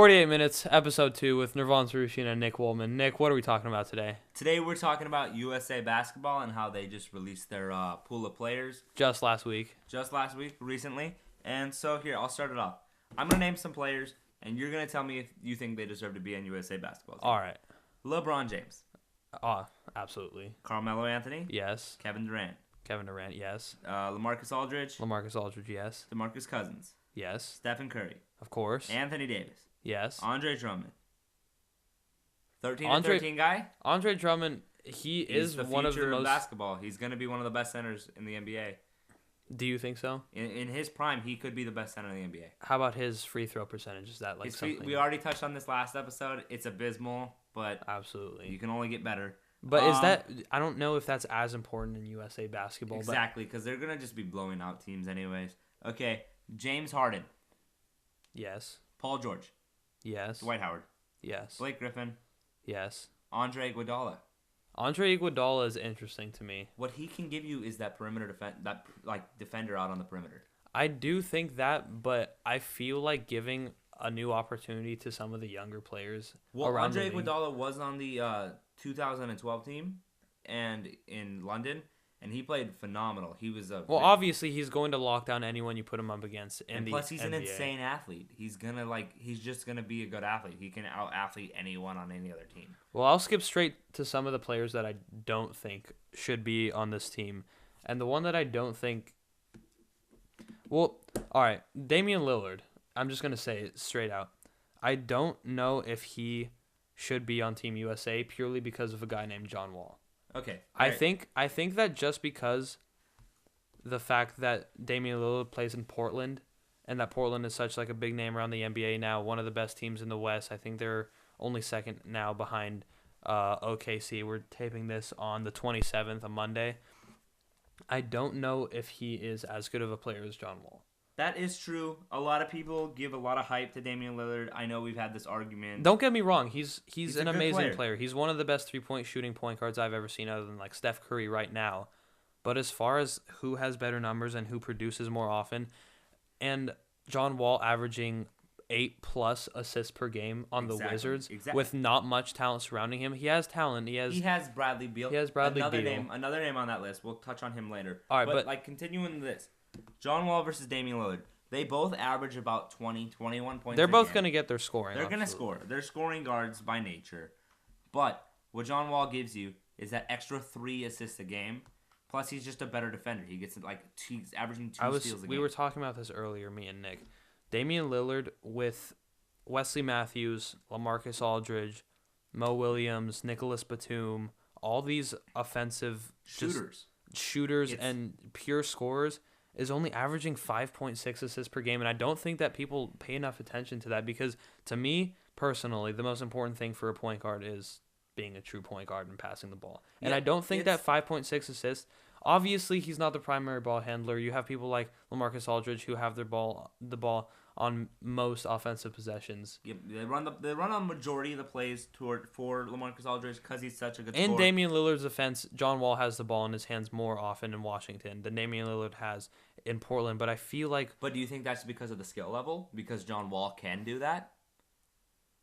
48 Minutes, Episode 2 with Nirvan Sarushian and Nick Woolman. Nick, what are we talking about today? Today we're talking about USA Basketball and how they just released their pool of players. Just last week. Recently. And so here, I'll start it off. I'm going to name some players, and you're going to tell me if you think they deserve to be on USA Basketball team. All right. LeBron James. Absolutely. Carmelo Anthony. Yes. Kevin Durant. Kevin Durant, yes. LaMarcus Aldridge. LaMarcus Aldridge, yes. DeMarcus Cousins. Yes. Stephen Curry. Of course. Anthony Davis. Yes. Andre Drummond. 13 guy. Andre Drummond, he's is the one of the future most... basketball. He's going to be one of the best centers in the NBA. Do you think so? In his prime, he could be the best center in the NBA. How about his free throw percentage? Is that something? We already touched on this last episode. It's abysmal, but absolutely, you can only get better. But is that? I don't know if that's as important in USA Basketball. Exactly, because they're gonna just be blowing out teams anyways. Okay, James Harden. Yes. Paul George. Yes. Dwight Howard. Yes. Blake Griffin. Yes. Andre Iguodala. Andre Iguodala is interesting to me. What he can give you is that perimeter defender out on the perimeter. I do think that, but I feel like giving a new opportunity to some of the younger players. Well, Andre Iguodala was on the 2012 team and in London, and he played phenomenal. He was obviously he's going to lock down anyone you put him up against in the plus he's NBA. an insane athlete. He's just gonna be a good athlete. He can out athlete anyone on any other team. Well, I'll skip straight to some of the players that I don't think should be on this team, and the one that I don't think. Well, all right, Damian Lillard. I'm just gonna say it straight out. I don't know if he should be on Team USA purely because of a guy named John Wall. Okay. I think that just because the fact that Damian Lillard plays in Portland and that Portland is such like a big name around the NBA now, one of the best teams in the West. I think they're only second now behind OKC. We're taping this on the 27th, a Monday. I don't know if he is as good of a player as John Wall. That is true. A lot of people give a lot of hype to Damian Lillard. I know we've had this argument. Don't get me wrong. He's an amazing player. He's one of the best three-point shooting point guards I've ever seen other than like Steph Curry right now. But as far as who has better numbers and who produces more often, and John Wall averaging 8+ assists per game on the Wizards with not much talent surrounding him. He has talent. He has Bradley Beal. Another name on that list. We'll touch on him later. All right, but like continuing this. John Wall versus Damian Lillard. They both average about 20, 21 points. They're both going to get their scoring. They're going to score. They're scoring guards by nature. But what John Wall gives you is that extra 3 assists a game. Plus, he's just a better defender. He gets he's averaging 2 steals a game. We were talking about this earlier, me and Nick. Damian Lillard with Wesley Matthews, LaMarcus Aldridge, Mo Williams, Nicholas Batum, all these offensive shooters and pure scorers is only averaging 5.6 assists per game, and I don't think that people pay enough attention to that because, to me, personally, the most important thing for a point guard is being a true point guard and passing the ball. And I don't think that 5.6 assists, obviously he's not the primary ball handler. You have people like LaMarcus Aldridge who have the ball on most offensive possessions. Yep, they run on majority of the plays for LaMarcus Aldridge because he's such a good scorer. In scorer. Damian Lillard's defense, John Wall has the ball in his hands more often in Washington than Damian Lillard has in Portland. But I feel like... But do you think that's because of the skill level? Because John Wall can do that?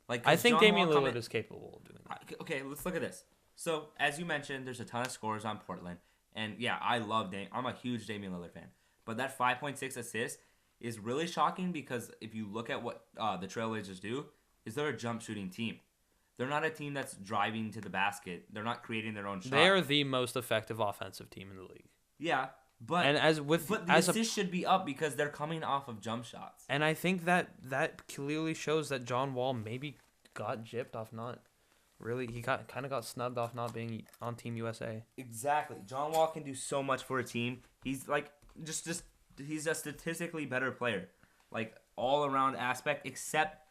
I think Damian Lillard is capable of doing that. Okay, let's look at this. So, as you mentioned, there's a ton of scores on Portland. And yeah, I'm a huge Damian Lillard fan. But that 5.6 assists is really shocking because if you look at what the Trailblazers do, is they're a jump shooting team. They're not a team that's driving to the basket. They're not creating their own shot. They are the most effective offensive team in the league. Yeah, but the assists should be up because they're coming off of jump shots. And I think that clearly shows that John Wall maybe got gypped off not really. He got snubbed off not being on Team USA. Exactly. John Wall can do so much for a team. He's he's a statistically better player, like all around aspect, except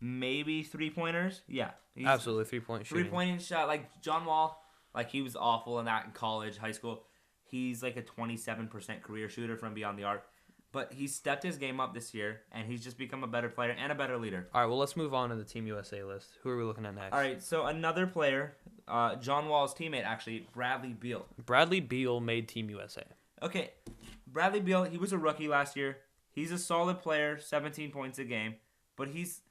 maybe 3-pointers. Yeah, absolutely 3-point shooting. 3-point shot, like John Wall, like he was awful in that in college, high school. He's like a 27% career shooter from beyond the arc, but he stepped his game up this year, and he's just become a better player and a better leader. All right, well let's move on to the Team USA list. Who are we looking at next? All right, so another player, John Wall's teammate actually, Bradley Beal. Bradley Beal made Team USA. Okay, Bradley Beal, he was a rookie last year. He's a solid player, 17 points a game, but he's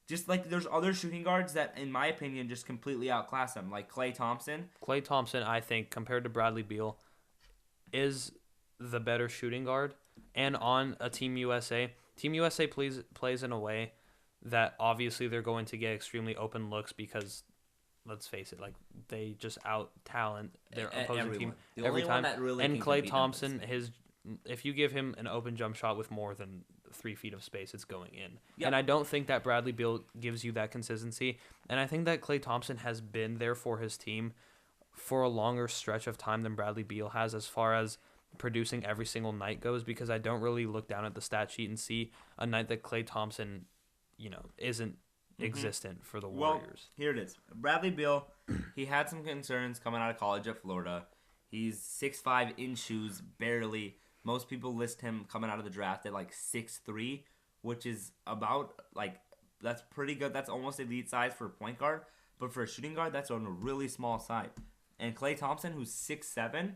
Just like there's other shooting guards that, in my opinion, just completely outclass him, like Klay Thompson. Klay Thompson, I think, compared to Bradley Beal, is the better shooting guard. And on a Team USA, Team USA plays in a way that obviously they're going to get extremely open looks because, let's face it, like they just out talent their opposing team every time. Really and Klay Thompson, if you give him an open jump shot with more than 3 feet of space, it's going in. Yep. And I don't think that Bradley Beal gives you that consistency. And I think that Klay Thompson has been there for his team for a longer stretch of time than Bradley Beal has as far as producing every single night goes, because I don't really look down at the stat sheet and see a night that Klay Thompson, isn't existent for the Warriors. Well, here it is. Bradley Beal, he had some concerns coming out of college at Florida. He's 6'5" in shoes, barely. Most people list him coming out of the draft at like 6'3", which is about that's pretty good. That's almost elite size for a point guard. But for a shooting guard, that's on a really small side. And Klay Thompson, who's 6'7",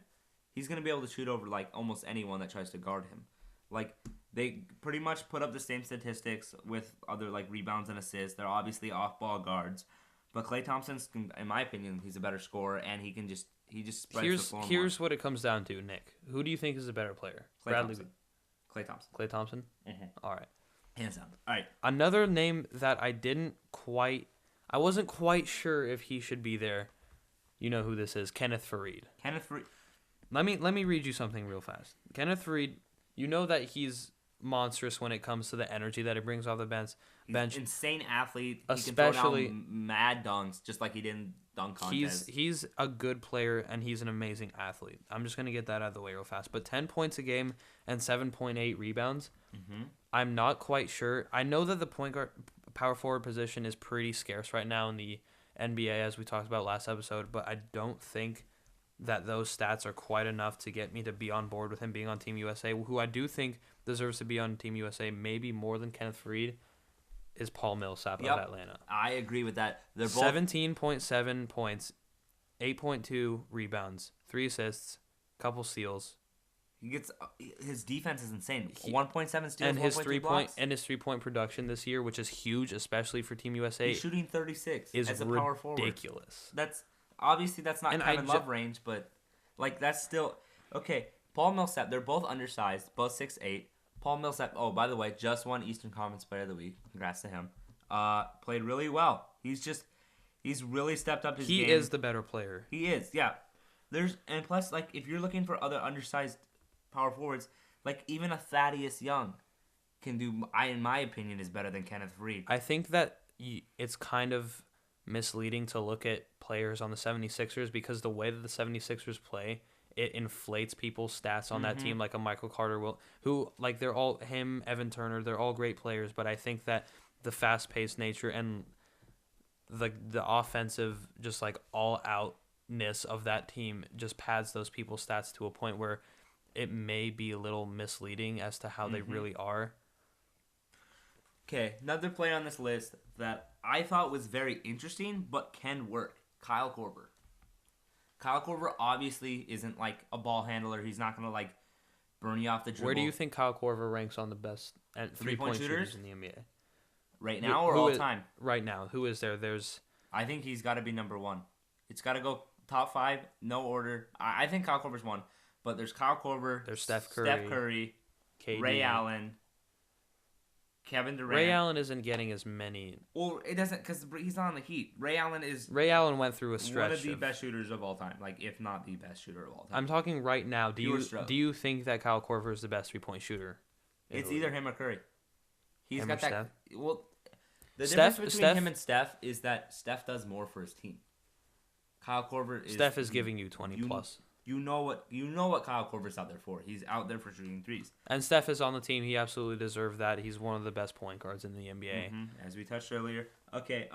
he's going to be able to shoot over like almost anyone that tries to guard him. Like, they pretty much put up the same statistics with other like rebounds and assists. They're obviously off-ball guards. But Klay Thompson's, in my opinion, he's a better scorer, and he just spreads the floor more. Here's what it comes down to, Nick. Who do you think is a better player? Klay Thompson. Klay Thompson? Mm-hmm. All right. Hands down. All right. Another name that I wasn't quite sure if he should be there. You know who this is? Kenneth Faried. Let me read you something real fast. Kenneth Faried, you know that he's monstrous when it comes to the energy that he brings off the bench. He's insane athlete. Especially, he can throw down mad dunks, just like he did in dunk contest. He's a good player, and he's an amazing athlete. I'm just going to get that out of the way real fast. But 10 points a game and 7.8 rebounds, I'm not quite sure. I know that the point guard, power forward position is pretty scarce right now in the NBA, as we talked about last episode, but I don't think that those stats are quite enough to get me to be on board with him being on Team USA. Who I do think deserves to be on Team USA, maybe more than Kenneth Faried, is Paul Millsap of Atlanta. I agree with that. They're both 17.7 points, 8.2 rebounds, 3 assists, couple steals. He gets his defense is insane. 1.7 steals, and his 3-point production this year, which is huge, especially for Team USA. He's shooting 36 is as a power forward. Ridiculous. That's not Kevin Love range, but like that's still okay. Paul Millsap, they're both undersized, both 6'8". Paul Millsap, oh, by the way, just won Eastern Conference Player of the Week. Congrats to him. Played really well. He's really stepped up his game. He is the better player. He is, yeah. And plus, like, if you're looking for other undersized power forwards, like even a Thaddeus Young can do, in my opinion, is better than Kenneth Faried. I think that it's kind of misleading to look at players on the 76ers because the way that the 76ers play, it inflates people's stats on that team, like a Michael Carter who like they're all him, Evan Turner, they're all great players, but I think that the fast-paced nature and the offensive just like all-outness of that team just pads those people's stats to a point where it may be a little misleading as to how they really are. Okay, another player on this list that I thought was very interesting but can work, Kyle Korver. Kyle Korver obviously isn't like a ball handler. He's not going to like burn you off the dribble. Where do you think Kyle Korver ranks on the best three-point shooters in the NBA? Right now or all time? Right now. Who is there? I think he's got to be number one. It's got to go top 5, no order. I think Kyle Korver's one. But there's Kyle Korver. There's Steph Curry. KD. Ray Allen. Kevin Durant. Ray Allen isn't getting as many. Well, it doesn't because he's not on the Heat. Ray Allen went through a stretch. One of the best shooters of all time, like if not the best shooter of all time. I'm talking right now. Do you think that Kyle Korver is the best 3-point shooter? It's either him or Curry. He's got that. Steph? Well, the difference between him and Steph is that Steph does more for his team. Kyle Korver is giving you 20 plus. You know what Kyle Korver's out there for. He's out there for shooting threes. And Steph is on the team. He absolutely deserved that. He's one of the best point guards in the NBA. As we touched earlier. Okay,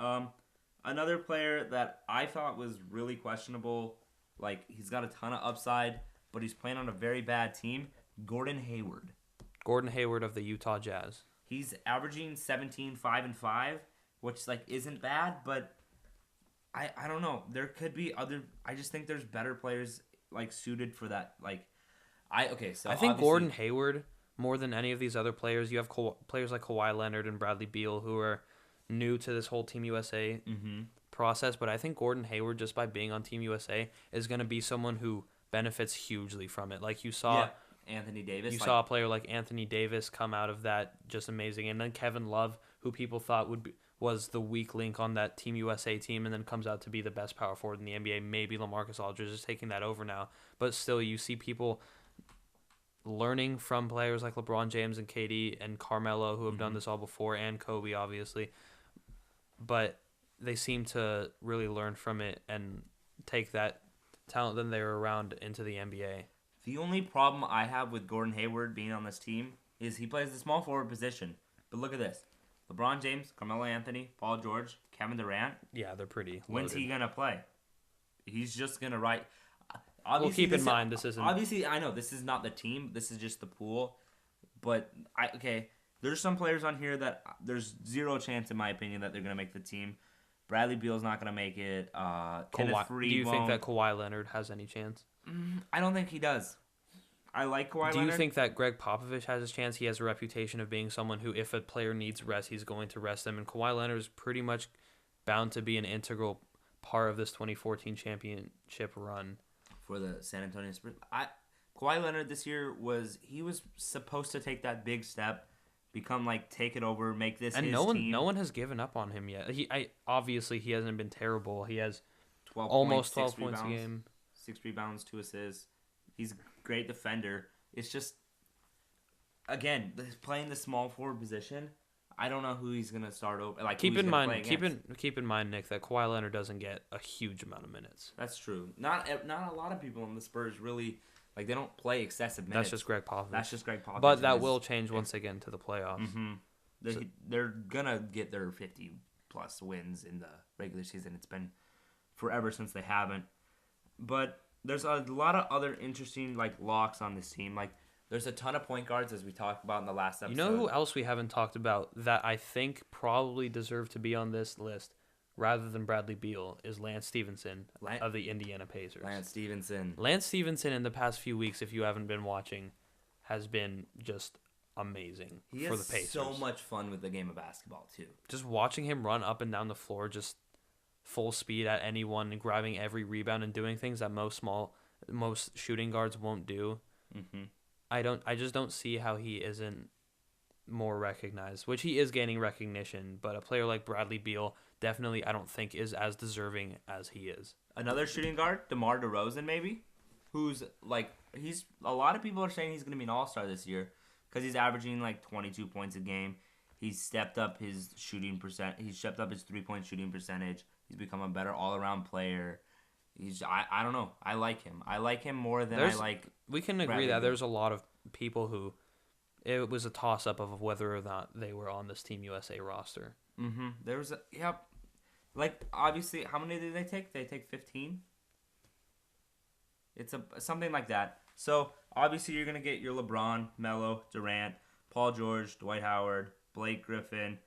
another player that I thought was really questionable, like he's got a ton of upside, but he's playing on a very bad team, Gordon Hayward. Gordon Hayward of the Utah Jazz. He's averaging 17, 5, and 5, which like isn't bad, but I don't know. There could be other. I just think there's better players like suited for that. Like I think Gordon Hayward more than any of these other players. You have players like Kawhi Leonard and Bradley Beal who are new to this whole Team USA process, but I think Gordon Hayward, just by being on Team USA, is going to be someone who benefits hugely from it. Like you saw Anthony Davis. You saw a player like Anthony Davis come out of that just amazing. And then Kevin Love, who people thought was the weak link on that Team USA team, and then comes out to be the best power forward in the NBA. Maybe LaMarcus Aldridge is taking that over now. But still, you see people learning from players like LeBron James and KD and Carmelo, who have done this all before, and Kobe, obviously. But they seem to really learn from it and take that talent that they were around into the NBA. The only problem I have with Gordon Hayward being on this team is he plays the small forward position. But look at this. LeBron James, Carmelo Anthony, Paul George, Kevin Durant. Yeah, they're pretty loaded. When's he going to play? He's just going to write. Well, keep in mind, this isn't... Obviously, I know this is not the team. This is just the pool. But, there's some players on here that there's zero chance, in my opinion, that they're going to make the team. Bradley Beal's not going to make it. Kenneth Faried Do you think that Kawhi Leonard has any chance? I don't think he does. I like Kawhi Leonard. Do you think that Greg Popovich has a chance? He has a reputation of being someone who, if a player needs rest, he's going to rest them. And Kawhi Leonard is pretty much bound to be an integral part of this 2014 championship run. For the San Antonio Spurs. Kawhi Leonard this year was supposed to take that big step, take it over, make this and his team. And no one has given up on him yet. Obviously he hasn't been terrible. He has 12 points a game. 6 rebounds, 2 assists. He's a great defender. It's just, again, playing the small forward position. I don't know who he's gonna start over. Keep in mind, Nick, that Kawhi Leonard doesn't get a huge amount of minutes. That's true. Not a lot of people in the Spurs really they don't play excessive minutes. That's just Greg Popovich. But that will change once they get into the playoffs. They're gonna get their 50 plus wins in the regular season. It's been forever since they haven't. But there's a lot of other interesting locks on this team. There's a ton of point guards, as we talked about in the last episode. You know who else we haven't talked about that I think probably deserve to be on this list rather than Bradley Beal is Lance Stevenson of the Indiana Pacers. Lance Stevenson in the past few weeks, if you haven't been watching, has been just amazing for the Pacers. He has so much fun with the game of basketball, too. Just watching him run up and down the floor, just full speed at anyone and grabbing every rebound and doing things that most shooting guards won't do. I just don't see how he isn't more recognized, which he is gaining recognition, but a player like Bradley Beal definitely I don't think is as deserving as he is. Another shooting guard, DeMar DeRozan maybe, who's he's a lot of people are saying he's going to be an all-star this year because he's averaging 22 points a game. He's stepped up his shooting percent. He's stepped up his 3-point shooting percentage. He's become a better all-around player. I don't know. I like him. I like him more than We can agree that there's a lot of people who it was a toss-up of whether or not they were on this Team USA roster. There was obviously, how many did they take? They take 15. It's something like that. So obviously, you're gonna get your LeBron, Melo, Durant, Paul George, Dwight Howard, Blake Griffin,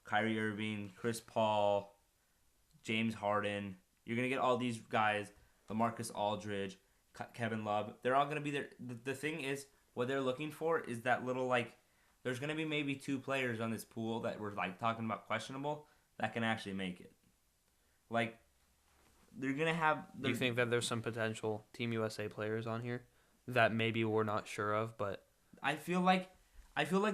Kyrie Irving, Chris Paul, James Harden. You're going to get all these guys, LaMarcus Aldridge, Kevin Love. They're all going to be there. The thing is, what they're looking for is that little, there's going to be maybe 2 players on this pool that we're, talking about questionable that can actually make it. They're going to have... Do you think that there's some potential Team USA players on here that maybe we're not sure of, but... I feel like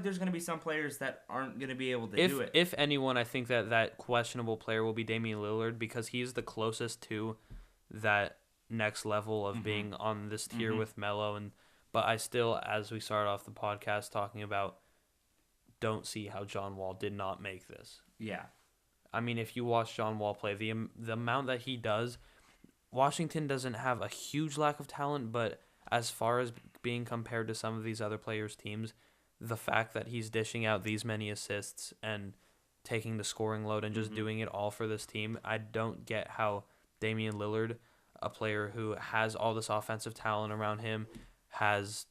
there's going to be some players that aren't going to be able to do it. If anyone, I think that questionable player will be Damian Lillard because he's the closest to that next level of being on this tier with Melo. But I still, as we started off the podcast talking about, don't see how John Wall did not make this. Yeah. I mean, if you watch John Wall play, the amount that he does, Washington doesn't have a huge lack of talent, but as far as being compared to some of these other players' teams, the fact that he's dishing out these many assists and taking the scoring load and just doing it all for this team, I don't get how Damian Lillard, a player who has all this offensive talent around him, has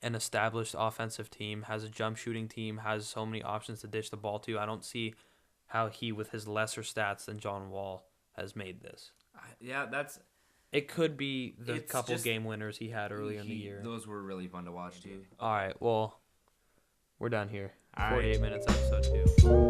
an established offensive team, has a jump shooting team, has so many options to dish the ball to. I don't see how he, with his lesser stats than John Wall, has made this. Yeah, it could be the couple game winners he had earlier in the year. Those were really fun to watch, too. All right, well, we're done here. 48 right. Minutes, episode 2.